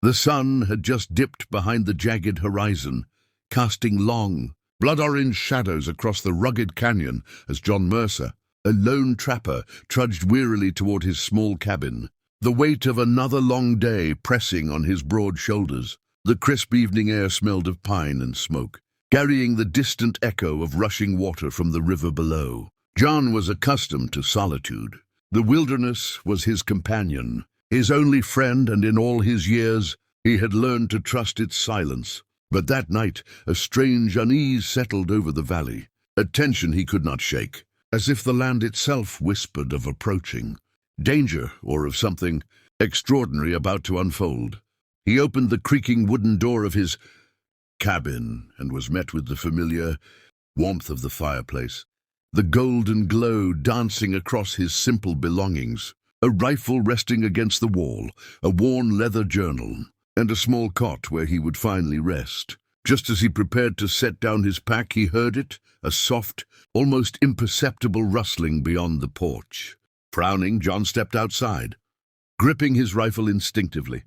The sun had just dipped behind the jagged horizon, casting long, blood-orange shadows across the rugged canyon as John Mercer, a lone trapper, trudged wearily toward his small cabin, the weight of another long day pressing on his broad shoulders. The crisp evening air smelled of pine and smoke, carrying the distant echo of rushing water from the river below. John was accustomed to solitude. The wilderness was his companion, his only friend, and in all his years he had learned to trust its silence. But that night a strange unease settled over the valley, a tension he could not shake, as if the land itself whispered of approaching danger or of something extraordinary about to unfold. He opened the creaking wooden door of his cabin and was met with the familiar warmth of the fireplace, the golden glow dancing across his simple belongings, a rifle resting against the wall, a worn leather journal, and a small cot where he would finally rest. Just as he prepared to set down his pack, he heard it, a soft, almost imperceptible rustling beyond the porch. Frowning, John stepped outside, gripping his rifle instinctively.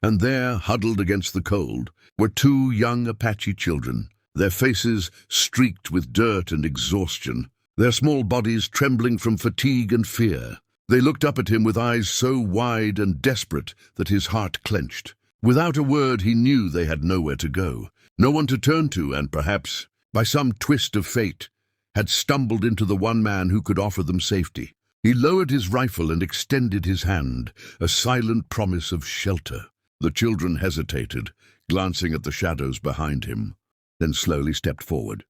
And there, huddled against the cold, were two young Apache children, their faces streaked with dirt and exhaustion, their small bodies trembling from fatigue and fear. They looked up at him with eyes so wide and desperate that his heart clenched. Without a word, he knew they had nowhere to go, no one to turn to, and perhaps, by some twist of fate, had stumbled into the one man who could offer them safety. He lowered his rifle and extended his hand, a silent promise of shelter. The children hesitated, glancing at the shadows behind him, then slowly stepped forward.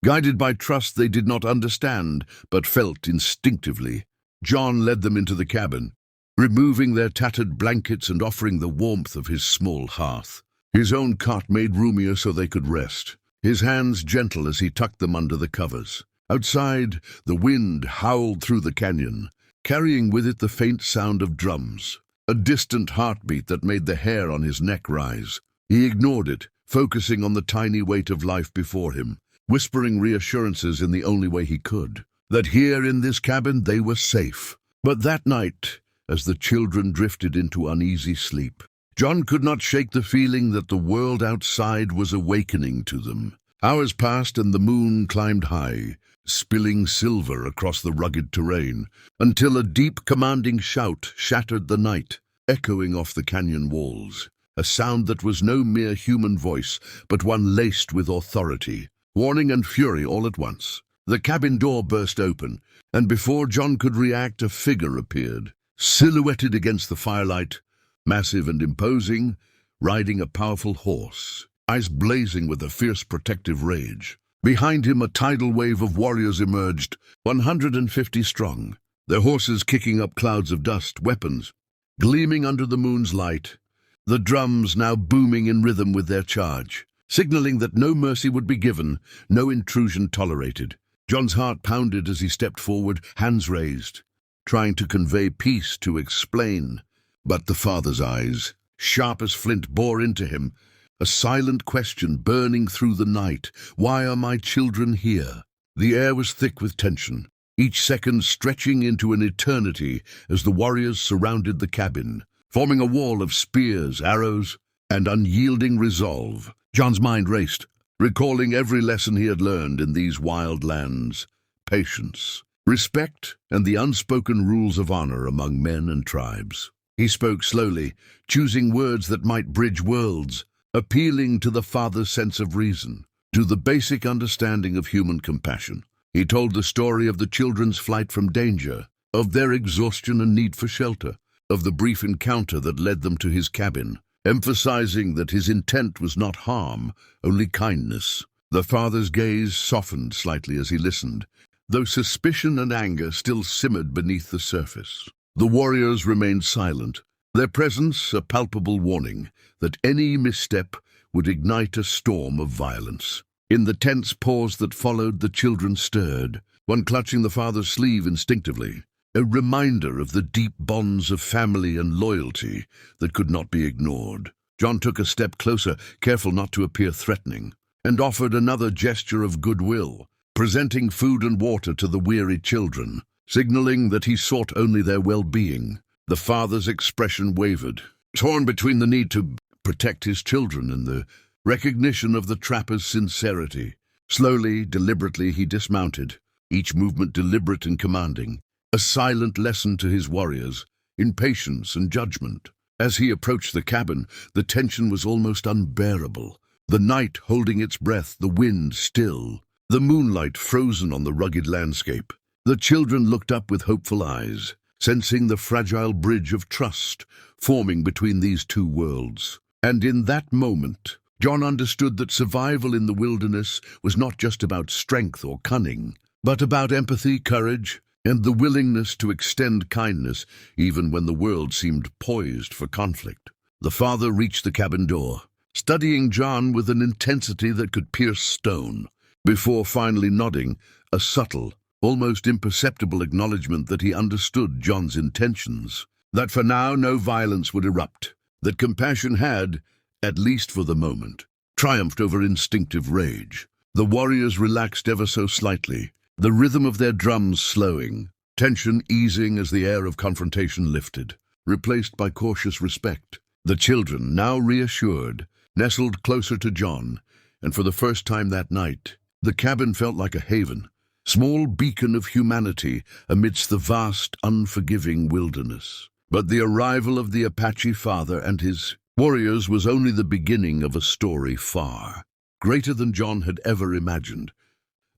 Guided by trust they did not understand, but felt instinctively, John led them into the cabin, removing their tattered blankets and offering the warmth of his small hearth. His own cot made roomier so they could rest, his hands gentle as he tucked them under the covers. Outside, the wind howled through the canyon, carrying with it the faint sound of drums, a distant heartbeat that made the hair on his neck rise. He ignored it, focusing on the tiny weight of life before him, whispering reassurances in the only way he could, that here in this cabin they were safe. But that night, as the children drifted into uneasy sleep, John could not shake the feeling that the world outside was awakening to them. Hours passed and the moon climbed high, spilling silver across the rugged terrain, until a deep, commanding shout shattered the night, echoing off the canyon walls, a sound that was no mere human voice, but one laced with authority, warning and fury all at once. The cabin door burst open, and before John could react, a figure appeared, silhouetted against the firelight, massive and imposing, riding a powerful horse, eyes blazing with a fierce protective rage. Behind him, a tidal wave of warriors emerged, 150 strong, their horses kicking up clouds of dust, weapons gleaming under the moon's light, the drums now booming in rhythm with their charge, signaling that no mercy would be given, no intrusion tolerated. John's heart pounded as he stepped forward, hands raised, trying to convey peace, to explain. But the father's eyes, sharp as flint, bore into him, a silent question burning through the night. Why are my children here? The air was thick with tension, each second stretching into an eternity as the warriors surrounded the cabin, forming a wall of spears, arrows, and unyielding resolve. John's mind raced, recalling every lesson he had learned in these wild lands: patience, respect, and the unspoken rules of honor among men and tribes. He spoke slowly, choosing words that might bridge worlds, appealing to the father's sense of reason, to the basic understanding of human compassion. He told the story of the children's flight from danger, of their exhaustion and need for shelter, of the brief encounter that led them to his cabin, emphasizing that his intent was not harm, only kindness. The father's gaze softened slightly as he listened, though suspicion and anger still simmered beneath the surface. The warriors remained silent, their presence a palpable warning that any misstep would ignite a storm of violence. In the tense pause that followed, the children stirred, one clutching the father's sleeve instinctively, a reminder of the deep bonds of family and loyalty that could not be ignored. John took a step closer, careful not to appear threatening, and offered another gesture of goodwill, presenting food and water to the weary children, signaling that he sought only their well-being. The father's expression wavered, torn between the need to protect his children in the recognition of the trapper's sincerity. Slowly, deliberately, he dismounted, each movement deliberate and commanding, a silent lesson to his warriors in patience and judgment. As he approached the cabin, the tension was almost unbearable. The night holding its breath, the wind still, the moonlight frozen on the rugged landscape. The children looked up with hopeful eyes, sensing the fragile bridge of trust forming between these two worlds. And in that moment, John understood that survival in the wilderness was not just about strength or cunning, but about empathy, courage, and the willingness to extend kindness even when the world seemed poised for conflict. The father reached the cabin door, studying John with an intensity that could pierce stone, before finally nodding, a subtle, almost imperceptible acknowledgement that he understood John's intentions, that for now no violence would erupt, that compassion had, at least for the moment, triumphed over instinctive rage. The warriors relaxed ever so slightly, the rhythm of their drums slowing, tension easing as the air of confrontation lifted, replaced by cautious respect. The children, now reassured, nestled closer to John, and for the first time that night, the cabin felt like a haven, small beacon of humanity amidst the vast, unforgiving wilderness. But the arrival of the Apache father and his warriors was only the beginning of a story far greater than John had ever imagined.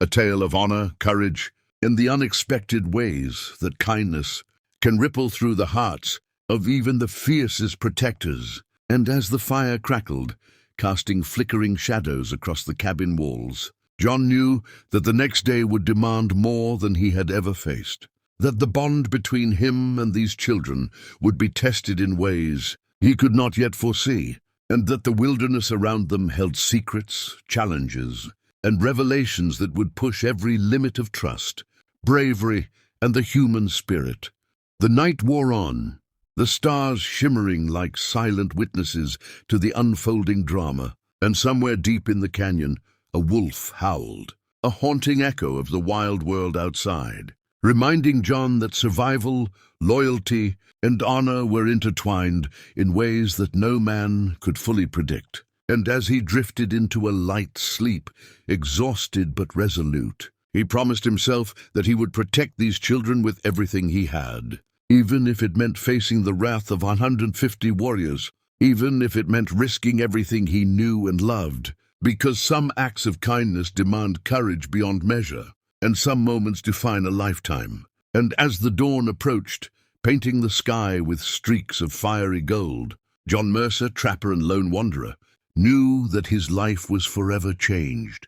A tale of honor, courage, and the unexpected ways that kindness can ripple through the hearts of even the fiercest protectors. And as the fire crackled, casting flickering shadows across the cabin walls, John knew that the next day would demand more than he had ever faced, that the bond between him and these children would be tested in ways he could not yet foresee, and that the wilderness around them held secrets, challenges, and revelations that would push every limit of trust, bravery, and the human spirit. The night wore on, the stars shimmering like silent witnesses to the unfolding drama, and somewhere deep in the canyon, a wolf howled, a haunting echo of the wild world outside, reminding John that survival, loyalty, and honor were intertwined in ways that no man could fully predict. And as he drifted into a light sleep, exhausted but resolute, he promised himself that he would protect these children with everything he had, even if it meant facing the wrath of 150 warriors, even if it meant risking everything he knew and loved, because some acts of kindness demand courage beyond measure, and some moments define a lifetime. And as the dawn approached, painting the sky with streaks of fiery gold, John Mercer, trapper and lone wanderer, knew that his life was forever changed,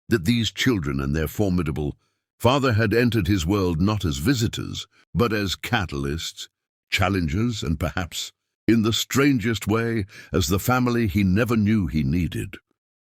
that these children and their formidable father had entered his world not as visitors, but as catalysts, challengers, and perhaps, in the strangest way, as the family he never knew he needed.